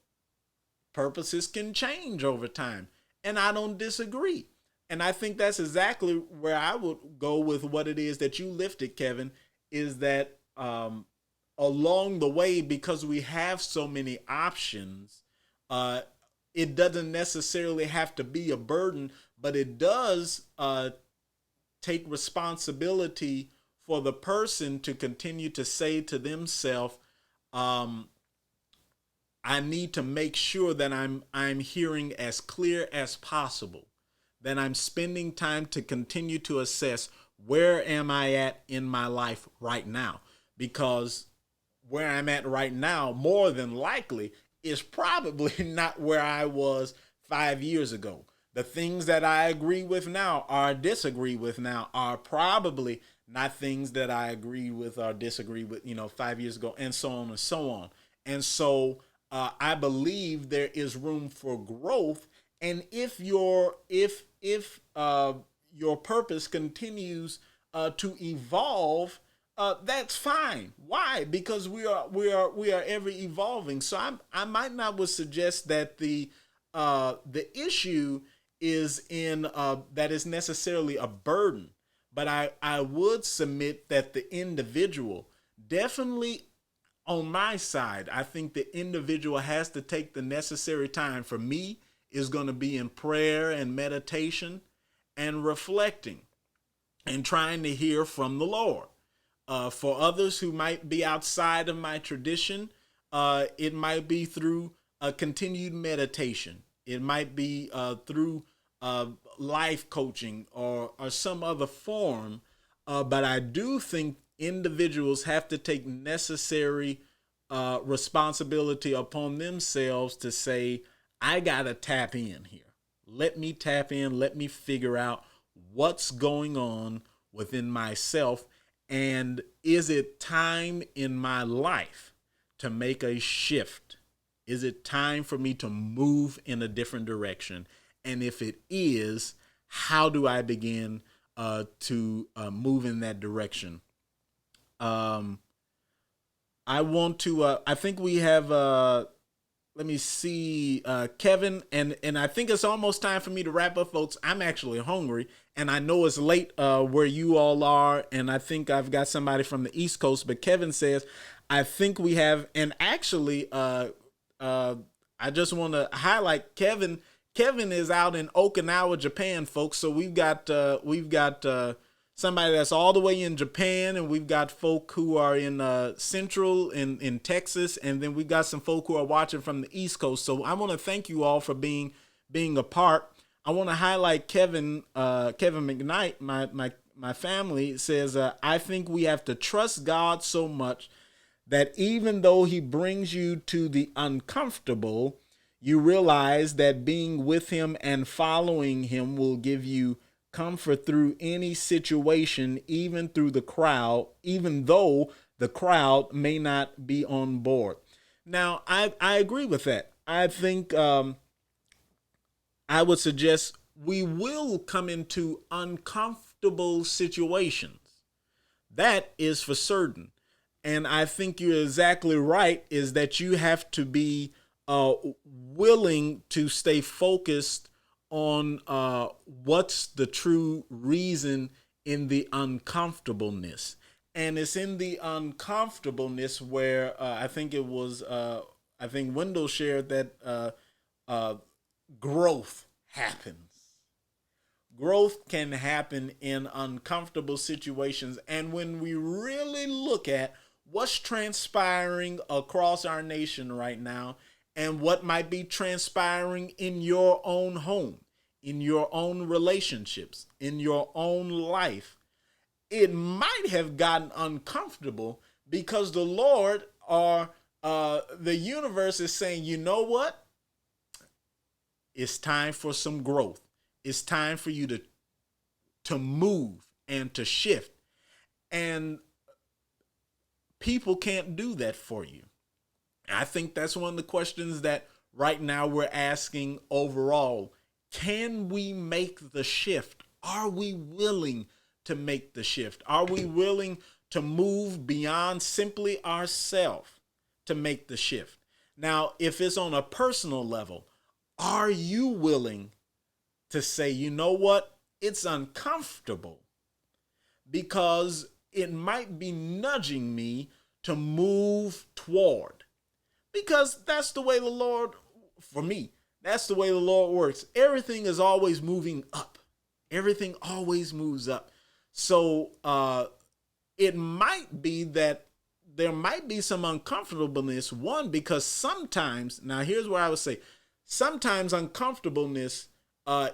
purposes can change over time. And I don't disagree. And I think that's exactly where I would go with what it is that you lifted, Kevin, is that along the way, because we have so many options, it doesn't necessarily have to be a burden, but it does take responsibility for the person to continue to say to themselves, I need to make sure that I'm hearing as clear as possible, that I'm spending time to continue to assess where am I at in my life right now, because where I'm at right now, more than likely, is probably not where I was 5 years ago. The things that I agree with now or disagree with now are probably not things that I agree with or disagree with, 5 years ago, and so on and so on. And so I believe there is room for growth. And if your purpose continues to evolve, that's fine. Why? Because we are ever evolving. So I might not would suggest that the issue is in that is necessarily a burden, but I would submit that the individual definitely, on my side, I think the individual has to take the necessary time. For me, is going to be in prayer and meditation and reflecting and trying to hear from the Lord. For others who might be outside of my tradition, it might be through a continued meditation. It might be through life coaching or some other form. But I do think individuals have to take necessary responsibility upon themselves to say, I got to tap in here. Let me tap in. Let me figure out what's going on within myself. And is it time in my life to make a shift? Is it time for me to move in a different direction? And if it is, how do I begin to move in that direction? I want to, I think we have, let me see, Kevin, and I think it's almost time for me to wrap up, folks. I'm actually hungry, and I know it's late where you all are, and I think I've got somebody from the East Coast, but Kevin says, I think we have, and actually, I just want to highlight Kevin. Kevin is out in Okinawa, Japan, folks. So we've got somebody that's all the way in Japan, and we've got folk who are in Central in Texas, and then we got some folk who are watching from the East Coast. So I want to thank you all for being a part. I want to highlight Kevin McKnight, my family says, I think we have to trust God so much that even though he brings you to the uncomfortable, you realize that being with him and following him will give you comfort through any situation, even through the crowd, even though the crowd may not be on board. Now, I agree with that. I think I would suggest we will come into uncomfortable situations. That is for certain. And I think you're exactly right, is that you have to be willing to stay focused on what's the true reason in the uncomfortableness. And it's in the uncomfortableness where I think it was, I think Wendell shared that growth happens. Growth can happen in uncomfortable situations. And when we really look at what's transpiring across our nation right now, and what might be transpiring in your own home, in your own relationships, in your own life, it might have gotten uncomfortable because the Lord or the universe is saying, you know what? It's time for some growth. It's time for you to move and to shift. And people can't do that for you. I think that's one of the questions that right now we're asking overall. Can we make the shift? Are we willing to make the shift? Are we willing to move beyond simply ourselves to make the shift? Now, if it's on a personal level, are you willing to say, you know what? It's uncomfortable because it might be nudging me to move toward. Because that's the way the Lord, for me, that's the way the Lord works. Everything is always moving up. Everything always moves up. So it might be that there might be some uncomfortableness. One, because sometimes, now here's where I would say, sometimes uncomfortableness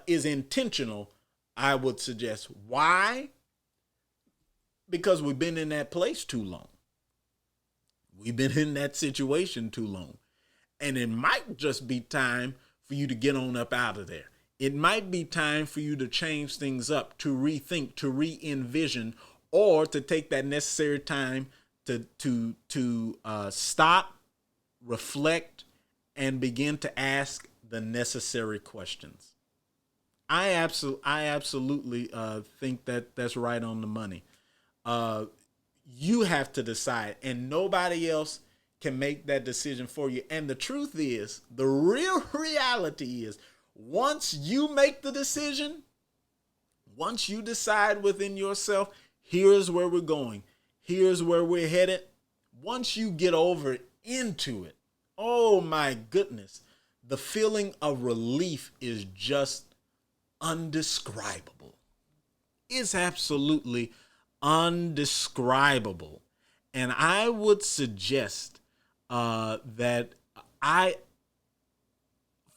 is intentional, I would suggest. Why? Because we've been in that place too long. We've been in that situation too long. And it might just be time for you to get on up out of there. It might be time for you to change things up, to rethink, to re-envision, or to take that necessary time to stop, reflect, and begin to ask the necessary questions. I absolutely think that that's right on the money. You have to decide, and nobody else can make that decision for you. And the truth is, the real reality is, once you make the decision, once you decide within yourself, here's where we're going, here's where we're headed, once you get over into it, oh my goodness, the feeling of relief is just undescribable. It's absolutely undescribable. And I would suggest that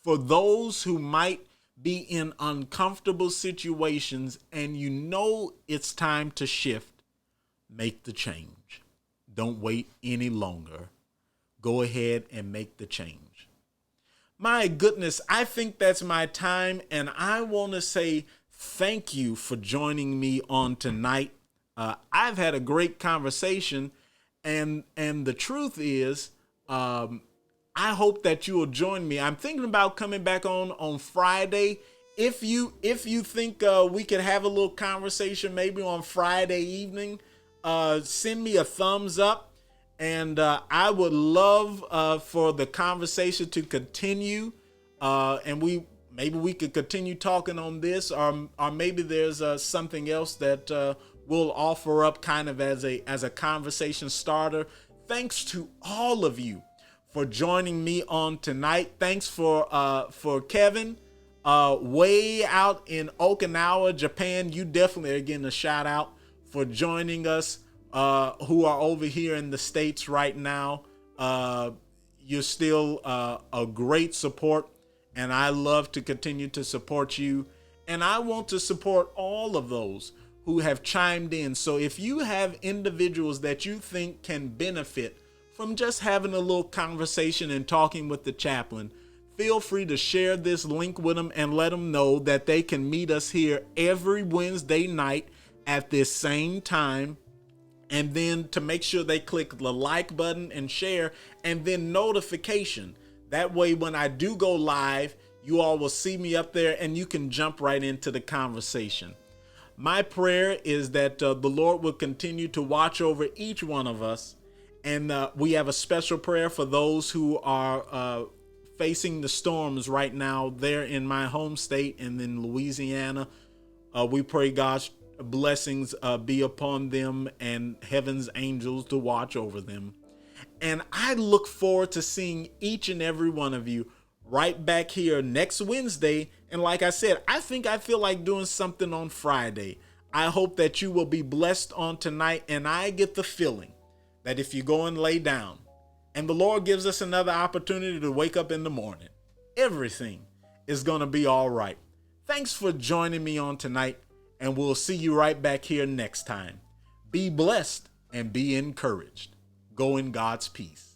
for those who might be in uncomfortable situations and you know it's time to shift, make the change. Don't wait any longer. Go ahead and make the change. My goodness, I think that's my time, and I want to say thank you for joining me on tonight. I've had a great conversation, and the truth is, I hope that you will join me. I'm thinking about coming back on Friday. If you think we could have a little conversation maybe on Friday evening, send me a thumbs up. And I would love for the conversation to continue, and maybe we could continue talking on this, or maybe there's something else that we'll offer up kind of as a conversation starter. Thanks to all of you for joining me on tonight. Thanks for Kevin, way out in Okinawa, Japan. You definitely are getting a shout out for joining us. Who are over here in the States right now. You're still a great support, and I love to continue to support you. And I want to support all of those who have chimed in. So if you have individuals that you think can benefit from just having a little conversation and talking with the chaplain, feel free to share this link with them and let them know that they can meet us here every Wednesday night at this same time. And then to make sure they click the like button and share, and then notification. That way, when I do go live, you all will see me up there and you can jump right into the conversation. My prayer is that the Lord will continue to watch over each one of us. And we have a special prayer for those who are facing the storms right now there in my home state and in Louisiana. We pray God's blessings be upon them and heaven's angels to watch over them. And I look forward to seeing each and every one of you right back here next Wednesday. And like I said, I feel like doing something on Friday. I hope that you will be blessed on tonight. And I get the feeling that if you go and lay down and the Lord gives us another opportunity to wake up in the morning, everything is going to be all right. Thanks for joining me on tonight. And we'll see you right back here next time. Be blessed and be encouraged. Go in God's peace.